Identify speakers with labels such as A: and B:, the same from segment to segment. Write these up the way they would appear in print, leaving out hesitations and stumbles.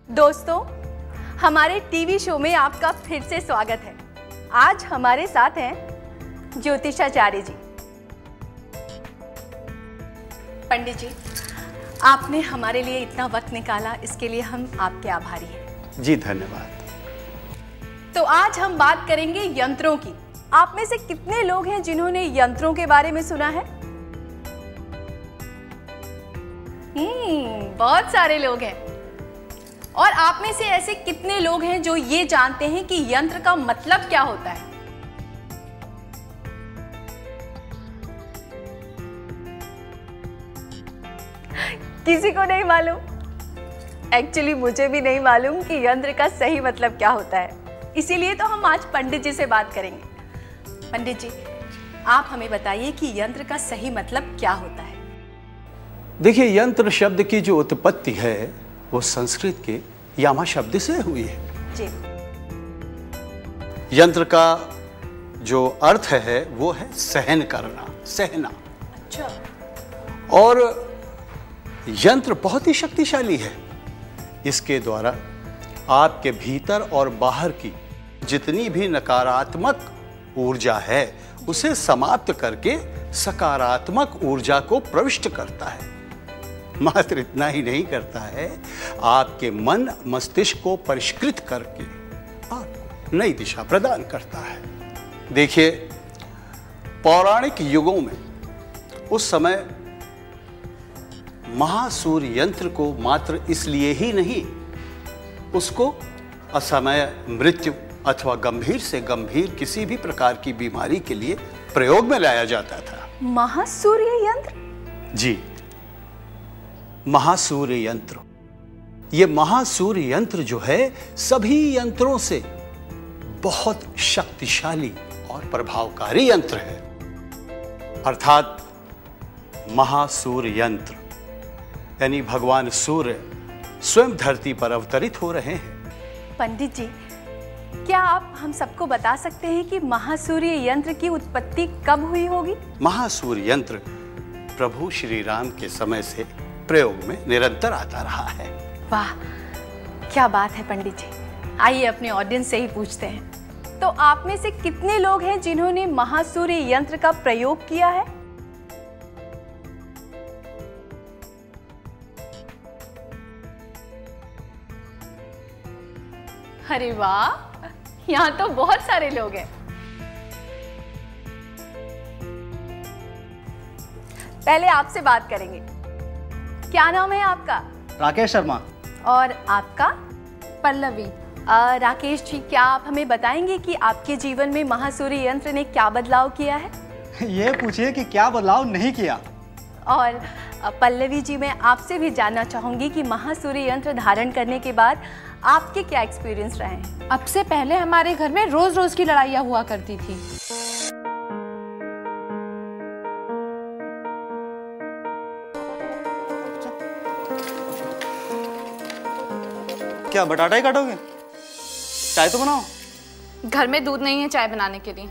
A: दोस्तों, हमारे TV show में आपका फिर से स्वागत है। आज हमारे साथ हैं ज्योतिषाचार्य जी। पंडित जी, आपने हमारे लिए इतना वक्त निकाला, इसके लिए हम आपके आभारी हैं।
B: जी धन्यवाद।
A: तो आज हम बात करेंगे यंत्रों की। आप में से कितने लोग हैं जिन्होंने यंत्रों के बारे में सुना है? बहुत सारे लोग हैं। और आप में से ऐसे कितने लोग हैं जो ये जानते हैं कि यंत्र का मतलब क्या होता है? किसी को नहीं मालूम। एक्चुअली मुझे भी नहीं मालूम कि यंत्र का सही मतलब क्या होता है। इसीलिए तो हम आज पंडित जी से बात करेंगे। पंडित जी, आप हमें बताइए कि यंत्र का सही मतलब क्या होता है?
B: देखिए, यंत्र शब्द की जो उत्पत्ति है वो संस्कृत के यामा शब्द से हुई है।
A: जी।
B: यंत्र का जो अर्थ है वो है सहन करना, सहना।
A: अच्छा।
B: और यंत्र बहुत ही शक्तिशाली है। इसके द्वारा आपके भीतर और बाहर की जितनी भी नकारात्मक ऊर्जा है उसे समाप्त करके सकारात्मक ऊर्जा को प्रविष्ट करता है। मात्र इतना ही नहीं करता है, आपके मन मस्तिष्क को परिष्कृत करके आपको नई दिशा प्रदान करता है। देखिए, पौराणिक युगों में उस समय महासूर यंत्र को मात्र इसलिए ही नहीं, उसको असमय मृत्यु अथवा गंभीर से गंभीर किसी भी प्रकार की बीमारी के लिए प्रयोग में लाया जाता था।
A: महासूर्य यंत्र?
B: जी, महासूर्य यंत्र। ये महासूर्य यंत्र जो है सभी यंत्रों से बहुत शक्तिशाली और प्रभावकारी यंत्र है। अर्थात महासूर्य यंत्र यानी भगवान सूर्य स्वयं धरती पर अवतरित हो रहे हैं।
A: पंडित जी, क्या आप हम सबको बता सकते हैं कि महासूर्य यंत्र की उत्पत्ति कब हुई होगी?
B: महासूर्य यंत्र प्रभु श्री राम के समय से प्रयोग में निरंतर आता रहा है।
A: वाह, क्या बात है पंडित जी। आइए अपने ऑडियंस से ही पूछते हैं। तो आप में से कितने लोग हैं जिन्होंने महासूर्य यंत्र का प्रयोग किया है? अरे वाह, यहाँ तो बहुत सारे लोग हैं। पहले आपसे बात करेंगे। क्या नाम है आपका?
C: राकेश शर्मा।
A: और आपका?
D: पल्लवी।
A: राकेश जी, क्या आप हमें बताएंगे कि आपके जीवन में महासूर्य यंत्र ने क्या बदलाव किया है?
C: ये पूछिए कि क्या बदलाव नहीं किया।
A: और पल्लवी जी, मैं आपसे भी जानना चाहूंगी कि महासूर्य यंत्र धारण करने के बाद आपके क्या एक्सपीरियंस रहे हैं?
D: अब से पहले हमारे घर में रोज रोज की लड़ाइयाँ हुआ करती थी।
C: क्या बटाटा ही काटोगे? चाय तो बनाओ।
D: घर में दूध नहीं है चाय बनाने के लिए।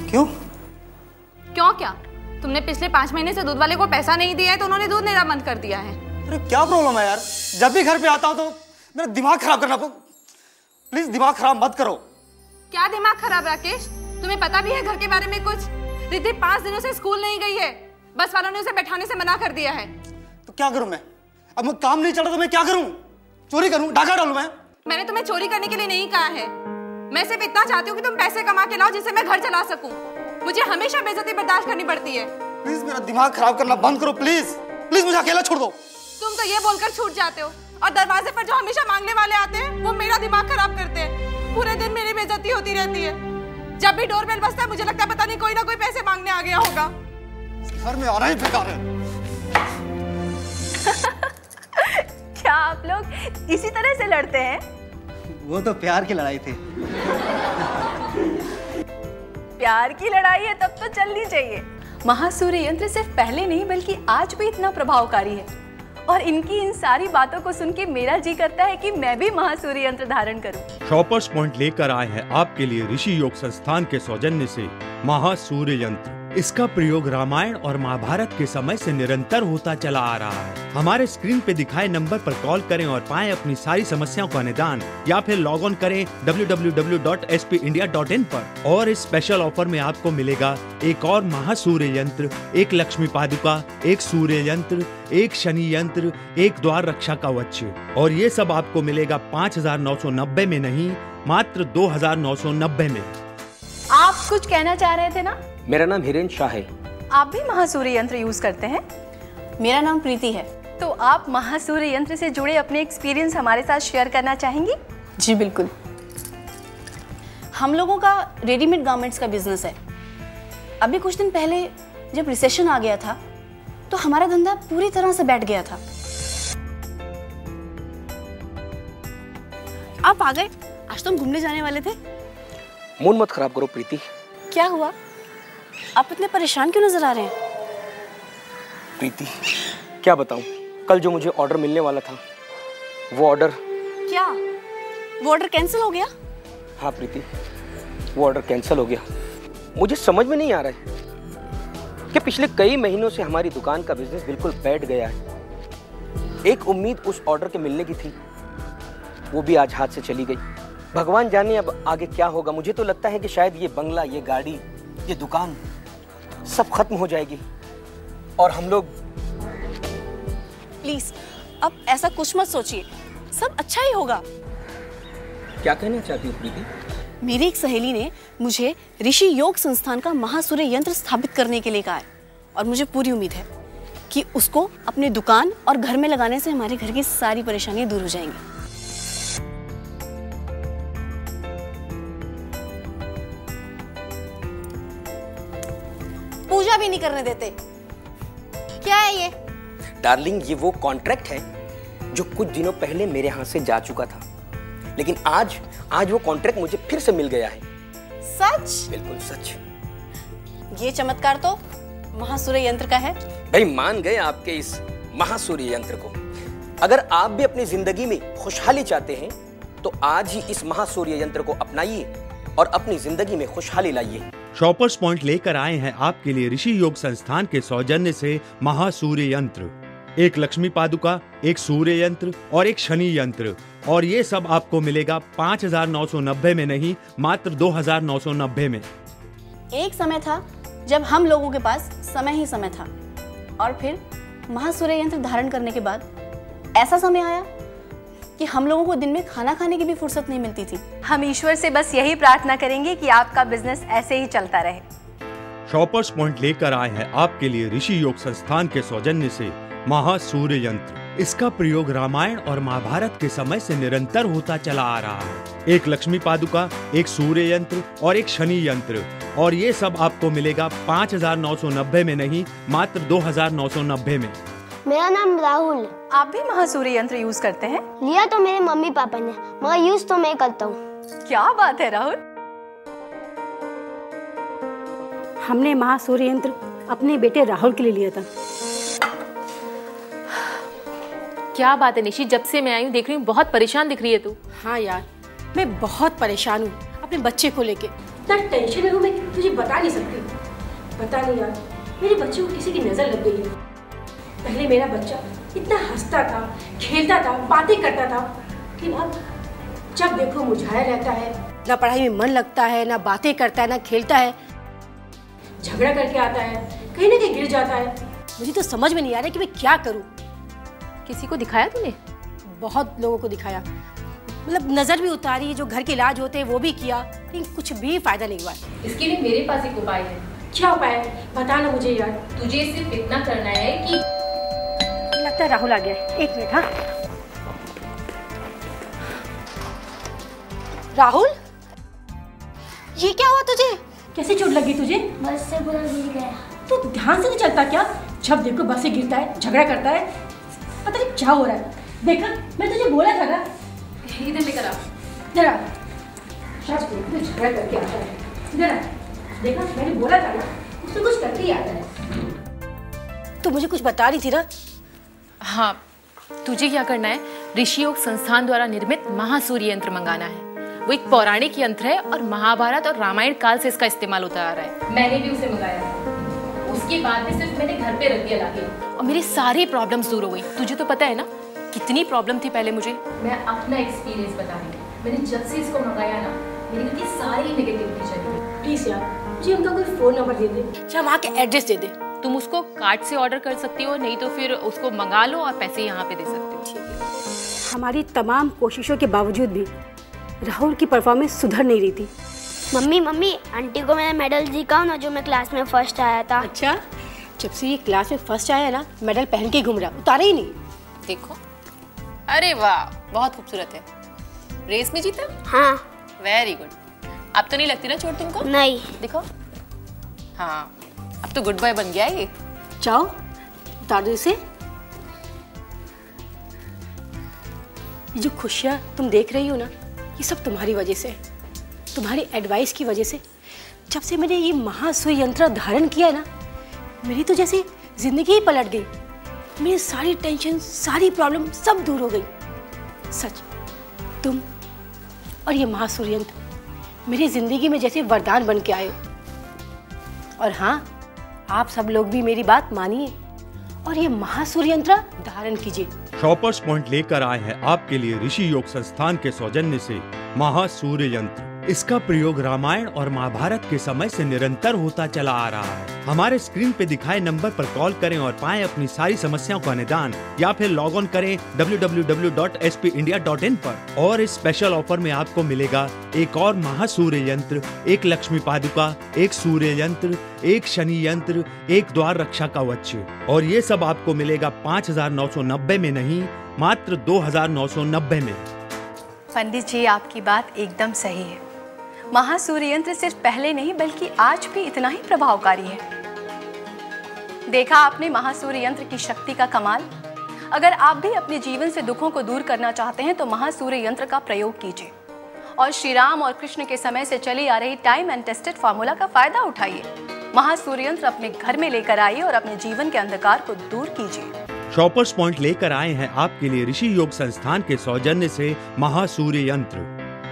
C: क्यों?
D: क्यों क्या? तुमने पिछले 5 महीने से दूध वाले को पैसा नहीं दिया है तो उन्होंने दूध देना बंद कर दिया है।
C: अरे क्या प्रॉब्लम है यार? जब भी घर पे आता हूँ तो मेरा दिमाग खराब करना। प्लीज दिमाग खराब मत करो।
D: क्या दिमाग खराब राकेश? तुम्हें पता भी है घर के बारे में कुछ? रिद्धि 5 दिनों से स्कूल नहीं गई है। बस वालों ने उसे बैठाने से मना कर दिया है।
C: तो क्या करूं मैं? अब मैं काम नहीं चल रहा तो मैं क्या करूं? चोरी करूं? डाका डालूं मैं?
D: मैंने तुम्हें चोरी करने के लिए नहीं कहा है। मैं सिर्फ इतना चाहती हूँ कि तुम पैसे कमा के लाओ जिससे मैं घर चला सकूं। मुझे हमेशा बेइज्जती बर्दाश्त करनी पड़ती है।
C: प्लीज मेरा दिमाग खराब करना बंद करो। प्लीज प्लीज मुझे अकेला छोड़ दो।
D: तुम तो ये बोलकर छूट जाते हो और दरवाजे पर जो हमेशा मांगने वाले आते हैं वो मेरा दिमाग खराब करते हैं। पूरे दिन मेरी बेइज्जती होती रहती है। जब भी डोरबेल बजता है मुझे लगता है पता नहीं कोई ना कोई पैसे मांगने आ गया होगा।
C: घर में आना ही बेकार है।
A: क्या आप लोग इसी तरह से लड़ते हैं?
C: वो तो प्यार की लड़ाई थी।
A: प्यार की लड़ाई है तब तो चलनी चाहिए। महासूर्य यंत्र सिर्फ पहले नहीं बल्कि आज भी इतना प्रभावकारी है और इनकी इन सारी बातों को सुन के मेरा जी करता है कि मैं भी महासूर्य यंत्र धारण करूं।
E: शॉपर्स पॉइंट लेकर आए हैं आपके लिए ऋषि योग संस्थान के सौजन्य से महासूर्य यंत्र, इसका प्रयोग रामायण और महाभारत के समय से निरंतर होता चला आ रहा है। हमारे स्क्रीन पे दिखाए नंबर पर कॉल करें और पाएं अपनी सारी समस्याओं का निदान, या फिर लॉग ऑन करें www.spindia.in पर। और इस स्पेशल ऑफर में आपको मिलेगा एक और महासूर्य यंत्र, एक लक्ष्मी पादुका, एक सूर्य यंत्र, एक शनि यंत्र, एक द्वार रक्षा कवच। और ये सब आपको मिलेगा 5,990 में नहीं, मात्र 2,990 में।
A: आप कुछ कहना चाह रहे थे ना?
F: मेरा नाम हिरेन शाह है।
A: आप भी महासूर्य यंत्र यूज करते हैं?
G: मेरा नाम प्रीति है।
A: तो आप महासूर्य यंत्र से जुड़े अपने एक्सपीरियंस हमारे साथ शेयर करना चाहेंगी?
G: जी बिल्कुल। हम लोगों का रेडीमेड गारमेंट्स का बिजनेस है। अभी कुछ दिन पहले जब रिसेशन आ गया था तो हमारा धंधा पूरी तरह से बैठ गया था। आप आ गए? आज तो हम घूमने जाने वाले थे।
F: मूड मत खराब करो प्रीति।
G: क्या हुआ? आप इतने परेशान क्यों नजर आ रहे हैं?
F: प्रीति क्या बताऊं, कल जो मुझे ऑर्डर मिलने वाला था वो ऑर्डर।
G: क्या वो ऑर्डर कैंसिल हो गया?
F: हाँ प्रीति, वो ऑर्डर कैंसिल हो गया। मुझे समझ में नहीं आ रहा है कि पिछले कई महीनों से हमारी दुकान का बिजनेस बिल्कुल बैठ गया है। एक उम्मीद उस ऑर्डर के मिलने की थी, वो भी आज हाथ से चली गई। भगवान जाने अब आगे क्या होगा। मुझे तो लगता है कि शायद ये बंगला, ये गाड़ी, ये दुकान सब खत्म हो जाएगी और हम लोग।
G: प्लीज अब ऐसा कुछ मत सोचिए, सब अच्छा ही होगा।
F: क्या कहना चाहती हो प्रीति?
G: मेरी एक सहेली ने मुझे ऋषि योग संस्थान का महासूर्य यंत्र स्थापित करने के लिए कहा है और मुझे पूरी उम्मीद है कि उसको अपनी दुकान और घर में लगाने से हमारे घर की सारी परेशानियां दूर हो जाएंगी। पूजा भी नहीं करने देते। क्या है ये?
F: डार्लिंग, ये वो कॉन्ट्रैक्ट है जो कुछ दिनों पहले मेरे हाथ से जा चुका था, लेकिन आज वो कॉन्ट्रैक्ट मुझे फिर से मिल गया है।
G: सच?
F: बिल्कुल सच।
G: ये चमत्कार तो महासूर्य यंत्र का है।
F: भाई मान गए आपके इस महासूर्य यंत्र को। अगर आप भी अपनी जिंदगी में खुशहाली चाहते हैं तो आज ही इस महासूर्य यंत्र को अपनाइए और अपनी जिंदगी में खुशहाली लाइए।
E: शॉपर्स पॉइंट लेकर आए हैं आपके लिए ऋषि योग संस्थान के सौजन्य से महासूर्य यंत्र, एक लक्ष्मी पादुका, एक सूर्य यंत्र और एक शनि यंत्र। और ये सब आपको मिलेगा 5,990 में नहीं, मात्र 2,990 में।
G: एक समय था जब हम लोगों के पास समय ही समय था, और फिर महासूर्य यंत्र धारण करने के बाद ऐसा समय आया कि हम लोगों को दिन में खाना खाने की भी फुर्सत नहीं मिलती थी।
A: हम ईश्वर से बस यही प्रार्थना करेंगे कि आपका बिजनेस ऐसे ही चलता रहे।
E: शॉपर्स पॉइंट लेकर आए हैं आपके लिए ऋषि योग संस्थान के सौजन्य से महासूर्य यंत्र। इसका प्रयोग रामायण और महाभारत के समय से निरंतर होता चला आ रहा है। एक लक्ष्मी पादुका, एक सूर्य यंत्र और एक शनि यंत्र। और ये सब आपको मिलेगा 5,990 में नहीं, मात्र 2,990 में।
H: मेरा नाम राहुल।
A: आप भी महासूर्य यंत्र यूज करते हैं?
H: लिया तो मेरे मम्मी पापा ने, मगर यूज तो मैं करता हूँ।
A: क्या बात है राहुल।
I: हमने महासूर्य यंत्र अपने बेटे राहुल के लिए लिया था।
J: क्या बात है निशी, जब से मैं आई हूँ देख रही हूँ बहुत परेशान दिख रही है तू।
I: हाँ यार, मैं बहुत परेशान हूँ अपने बच्चे को लेके। इतना टेंशन में हूँ मैं, तुझे बता नहीं सकती। पता नहीं यार, मेरे बच्चे को किसी की नजर लग गई है। पहले मेरा बच्चा इतना हंसता था, खेलता था, बातें करता था, लेकिन अब जब देखो मुरझाया रहता है। ना पढ़ाई में मन लगता है, ना बातें करता है, ना खेलता है, झगड़ा करके आता है, कहीं ना कहीं गिर जाता है। मुझे तो समझ में नहीं आ रहा कि मैं क्या करूँ।
J: किसी को दिखाया तूने?
I: बहुत लोगों को दिखाया, मतलब नजर भी उतारी, जो घर के इलाज होते हैं वो भी किया, लेकिन कुछ भी फायदा नहीं हुआ।
J: इसके लिए मेरे पास एक उपाय है।
I: क्या उपाय है? बता ना मुझे यार।
J: तुझे सिर्फ इतना करना है कि
I: लगता है राहुल आ गया है। एक मिनट। हाँ राहुल, ये क्या हुआ तुझे? कैसे चोट लगी तुझे?
H: बस से पूरा गिर गया।
I: तू ध्यान से नहीं चलता क्या? जब देखो बस से गिरता है, झगड़ा करता है, पता नहीं क्या हो रहा है। देखा, मैं तुझे बोला था ना।
J: इधर लेकर आ।
I: जरा तू झगड़ा करके आता है। जरा देखा, मैंने बोला था ना, उससे कुछ करके ही आता है। तो मुझे कुछ बता रही थी ना।
J: हाँ, तुझे क्या करना है, ऋषि योग संस्थान द्वारा निर्मित महासूर्य यंत्र मंगाना है। वो एक पौराणिक यंत्र है और महाभारत और रामायण काल से इसका इस्तेमाल होता आ रहा है। मैंने भी उसे मंगाया है। उसके बाद भी सिर्फ मैंने घर पे रख दिया लाके और मेरी सारी प्रॉब्लम्स दूर हो गई। तुझे तो पता है ना कितनी प्रॉब्लम थी पहले मुझे। मैं अपना एक्सपीरियंस बता रही हूँ, मैंने जब से इसको मंगाया ना मेरी घर की सारी नेगेटिविटी चली गई।
I: प्लीज यार मुझे उनका कोई फोन नंबर दे दे या वहाँ के एड्रेस दे दे।
J: तुम उसको कार्ड से ऑर्डर कर सकती हो, नहीं तो फिर उसको मंगा लो और पैसे यहाँ पे दे सकते हो।
I: हमारी तमाम कोशिशों के बावजूद भी राहुल की परफॉर्मेंस सुधर नहीं रही थी।
H: मम्मी आंटी को मैंने मेडल दिखाओ ना जो मैं क्लास में फर्स्ट आया था।
I: अच्छा, जब से ये क्लास में फर्स्ट आया ना मेडल पहन के घूम रहा, उतारा ही नहीं।
J: देखो, अरे वाह बहुत खूबसूरत है। रेस में जीता?
H: हाँ।
J: Very good. अब तो नहीं लगती ना चोट तुमको?
H: नहीं।
J: देखो, हाँ अब तो गुड बॉय बन गया ये।
I: जाओ उतार दो इसे। ये जो खुशियाँ तुम देख रही हो ना, ये सब तुम्हारी वजह से, तुम्हारी एडवाइस की वजह से। जब से मैंने ये महासूर्य यंत्र धारण किया ना, मेरी तो जैसे जिंदगी ही पलट गई। मेरी सारी टेंशन, सारी प्रॉब्लम सब दूर हो गई। सच, तुम और ये महासूर्य यंत्र मेरी जिंदगी में जैसे वरदान बन के आए। और हाँ, आप सब लोग भी मेरी बात मानिए और ये महासूर्य यंत्र धारण कीजिए।
E: शॉपर्स पॉइंट लेकर आए हैं आपके लिए ऋषि योग संस्थान के सौजन्य से महासूर्य यंत्र। इसका प्रयोग रामायण और महाभारत के समय से निरंतर होता चला आ रहा है। हमारे स्क्रीन पे दिखाए नंबर पर कॉल करें और पाएं अपनी सारी समस्याओं का निदान, या फिर लॉग ऑन करें www.spindia.in पर। और इस स्पेशल ऑफर में आपको मिलेगा एक और महासूर्य यंत्र, एक लक्ष्मी पादुका, एक सूर्य यंत्र, एक शनि यंत्र, एक द्वार रक्षा कवच। और ये सब आपको मिलेगा 5,990 में नहीं, मात्र 2,990 में।
A: पंडित जी, आपकी बात एकदम सही है। महासूर्य यंत्र सिर्फ पहले नहीं बल्कि आज भी इतना ही प्रभावकारी है। देखा आपने महासूर्य यंत्र की शक्ति का कमाल। अगर आप भी अपने जीवन से दुखों को दूर करना चाहते हैं तो महासूर्य यंत्र का प्रयोग कीजिए और श्री राम और कृष्ण के समय से चली आ रही टाइम एंड टेस्टेड फार्मूला का फायदा उठाइए। महासूर्य यंत्र अपने घर में लेकर आइए और अपने जीवन के अंधकार को दूर कीजिए।
E: शॉपर्स पॉइंट लेकर आए हैं आपके लिए ऋषि योग संस्थान के सौजन्य से महासूर्य यंत्र,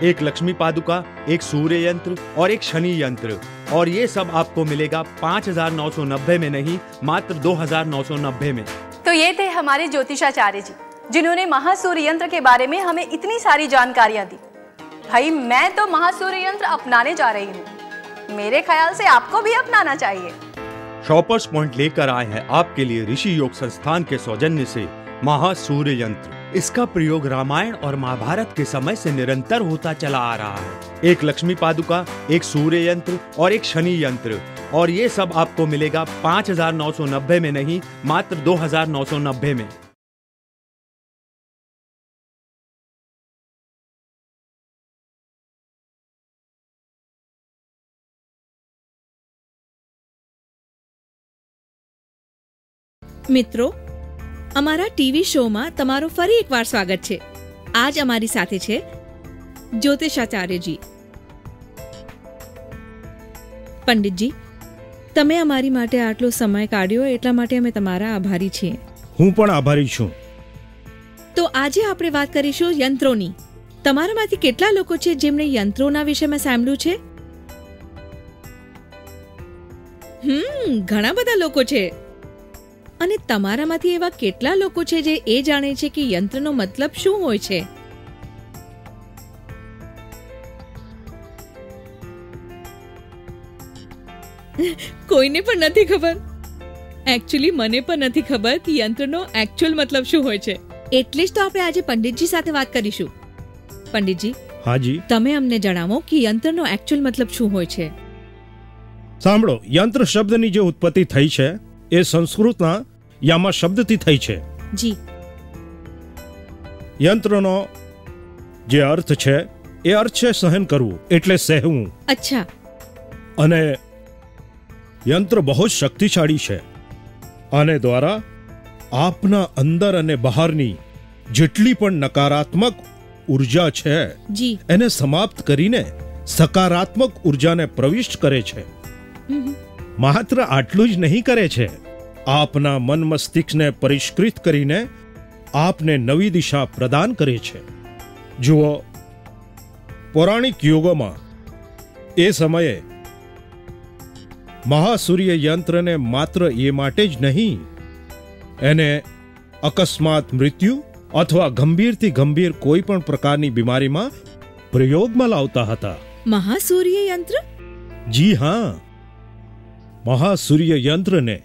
E: एक लक्ष्मी पादुका, एक सूर्य यंत्र और एक शनि यंत्र। और ये सब आपको मिलेगा 5,990 में नहीं, मात्र 2,990 में।
A: तो ये थे हमारे ज्योतिषाचार्य जी, जिन्होंने महासूर्य यंत्र के बारे में हमें इतनी सारी जानकारियां दी। भाई मैं तो महासूर्य यंत्र अपनाने जा रही हूँ। मेरे ख्याल से आपको भी अपनाना चाहिए।
E: शॉपर्स पॉइंट लेकर आए हैं आपके लिए ऋषि योग संस्थान के सौजन्य से महासूर्य यंत्र। इसका प्रयोग रामायण और महाभारत के समय से निरंतर होता चला आ रहा है। एक लक्ष्मी पादुका, एक सूर्य यंत्र और एक शनि यंत्र। और ये सब आपको मिलेगा 5,990 में नहीं, मात्र 2,990 में।
K: મિત્રો, અમારા ટીવી શોમાં તમારું ફરી એકવાર સ્વાગત છે। આજ અમારી સાથે છે જ્યોતિષાચાર્યજી। પંડિતજી, તમે અમારી માટે આટલો સમય કાઢ્યો એટલા માટે અમે તમારા આભારી છીએ।
E: હું પણ આભારી છું।
K: તો આજે આપણે વાત કરીશું યંત્રોની। તમારામાંથી કેટલા લોકો છે જેમણે યંત્રોના વિષયમાં સાંભળ્યું છે? ઘણા બધા લોકો છે। અને તમારામાંથી એવા કેટલા લોકો છે જે એ જાણે છે કે યંત્રનો મતલબ શું હોય છે? કોઈને પણ નથી ખબર। એકચ્યુઅલી મને પણ નથી ખબર કે યંત્રનો એકચ્યુઅલ મતલબ શું હોય છે। એટલે જ તો આપણે આજે પંડિતજી સાથે વાત કરીશું। પંડિતજી,
E: હાજી,
K: તમે અમને જણાવો કે યંત્રનો એકચ્યુઅલ મતલબ શું હોય છે?
E: સાંભળો, યંત્ર શબ્દની જે ઉત્પત્તિ થઈ છે એ સંસ્કૃતના યામા શબ્દથી થઈ છે।
K: જી।
E: યંત્રનો જે અર્થ છે એ અર્થ છે સહન કરવું, એટલે સહેવું।
K: અચ્છા।
E: અને યંત્ર બહુ જ શક્તિશાળી છે। આને દ્વારા આપના અંદર અને બહારની જેટલી પણ નકારાત્મક ઉર્જા છે
K: જી,
E: એને સમાપ્ત કરીને સકારાત્મક ઉર્જાને પ્રવિષ્ટ કરે છે। માત્ર આટલું જ નહીં કરે છે, આપના મન મસ્તિષ્કને પરિષ્કૃત કરીને આપને નવી દિશા પ્રદાન કરે છે। જુઓ, પૌરાણિક યુગોમાં એ સમયે મહાસૂર્ય યંત્રને માત્ર એ માટે જ નહીં, એને અકસ્માત મૃત્યુ અથવા ગંભીરથી ગંભીર કોઈ પણ પ્રકારની બીમારીમાં પ્રયોગમાં લાવતા હતા.
K: મહાસૂર્ય યંત્ર?
E: જી હા, મહાસૂર્ય યંત્રને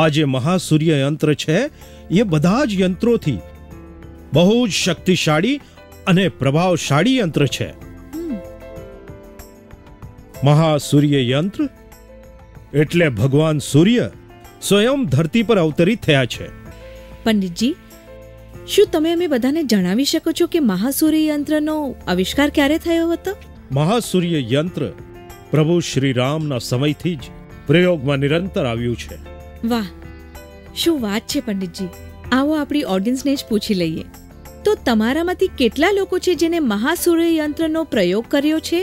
E: આ જે મહાસૂર્ય યંત્ર છે એ બધા જ યંત્રોથી બહુ જ શક્તિશાળી અને પ્રભાવશાળી યંત્ર છે. મહાસૂર્ય યંત્ર એટલે ભગવાન સૂર્ય સ્વયં ધરતી પર અવતરિત થયા છે.
K: પંડિતજી, શું તમે અમે બધાને જણાવી શકો છો કે મહાસૂર્ય યંત્રનો આવિષ્કાર ક્યારે થયો હતો?
E: મહાસૂર્ય યંત્ર પ્રભુ શ્રી રામના સમયથી જ પ્રયોગમાં નિરંતર આવ્યું છે.
K: વાહ, શું વાત છે પંડિતજી. આવો આપણી ઓડિયન્સને જ પૂછી લઈએ, તો તમારામાંથી કેટલા લોકો છે જેને મહાસૂર્ય યંત્રનો પ્રયોગ કર્યો છે?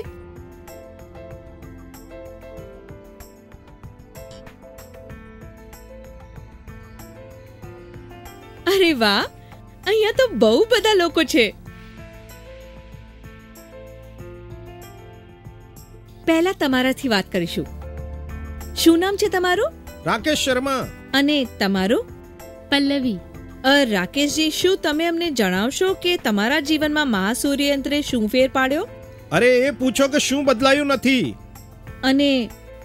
K: અરે વાહ, અહીંયા તો બહુ બધા લોકો છે. પહેલા તમારાથી વાત કરીશું. શું નામ છે તમારું?
E: રાકેશ શર્મા.
K: અને તમારું?
J: પલ્લવી.
K: રાકેશજી, શું તમે અમને જણાવશો કે તમારા જીવનમાં મહાસૂર્ય યંત્રે શું ફેર પાડ્યો?
E: અરે એ પૂછો કે શું બદલાયું નથી.
K: અને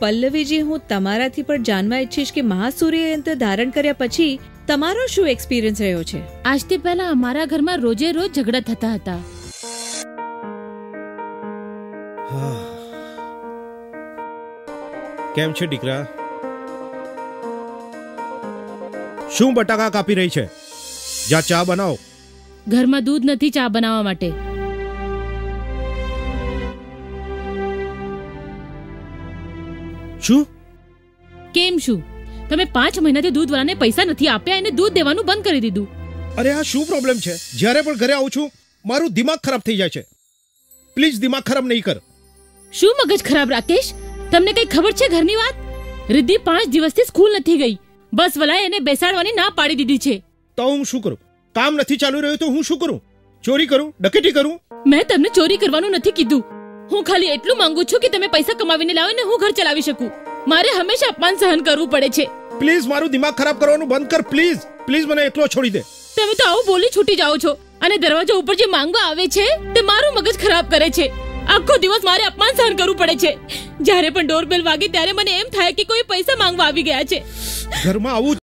K: પલ્લવીજી, હું તમારાથી પણ જાણવા ઈચ્છીશ કે મહાસૂર્ય યંત્ર ધારણ કર્યા પછી તમારો શું એક્સપિરિયન્સ રહ્યો છે?
J: આજથી પહેલા અમારા ઘરમાં રોજે રોજ ઝઘડા થતા હતા.
E: કેમ છે દીકરા? શું બટાકા કાપી રહી છે? જા ચા બનાવો.
J: ઘરમાં દૂધ નથી ચા બનાવવા માટે.
E: શું?
J: કેમ શું? તમે 5 મહિનાથી દૂધવાળાને પૈસા નથી આપ્યા, એને દૂધ દેવાનું બંધ કરી દીધું.
E: અરે આ શું પ્રોબ્લેમ છે? જ્યારે પણ ઘરે આવું છું મારું દિમાગ ખરાબ થઈ જાય છે. પ્લીઝ દિમાગ ખરાબ નહીં કર.
J: શું મગજ ખરાબ રાકેશ? તમને કઈ ખબર છે ઘરની વાત? રિદ્ધિ 5 દિવસથી સ્કૂલ નથી ગઈ. બસ વલાએ એને બેસાડવાની ના પાડી દીધી છે.
E: તો હું શું કરું? કામ નથી ચાલુ રહ્યું તો હું શું કરું? ચોરી કરું? ડકેટી કરું?
J: મેં તમને ચોરી કરવાનું નથી કીધું. હું ખાલી એટલું માંગુ છું કે તમે પૈસા કમાવીને લાવો ને હું ઘર ચલાવી શકું. મારે હંમેશા અપમાન સહન કરવું પડે છે.
E: પ્લીઝ મારું દિમાગ ખરાબ કરવાનું બંધ કર. પ્લીઝ પ્લીઝ મને એકલો છોડી દે.
J: તમે તો આવું બોલી છૂટી જાઓ છો અને દરવાજા ઉપર જે માંગવા આવે છે તે મારું મગજ ખરાબ કરે છે. આખો દિવસ મારે અપમાન સહન કરવું પડે છે. જ્યારે પણ ડોરબેલ વાગે ત્યારે મને એમ થાય કે કોઈ પૈસા માંગવા આવી ગયા છે.
E: ઘરમાં આવું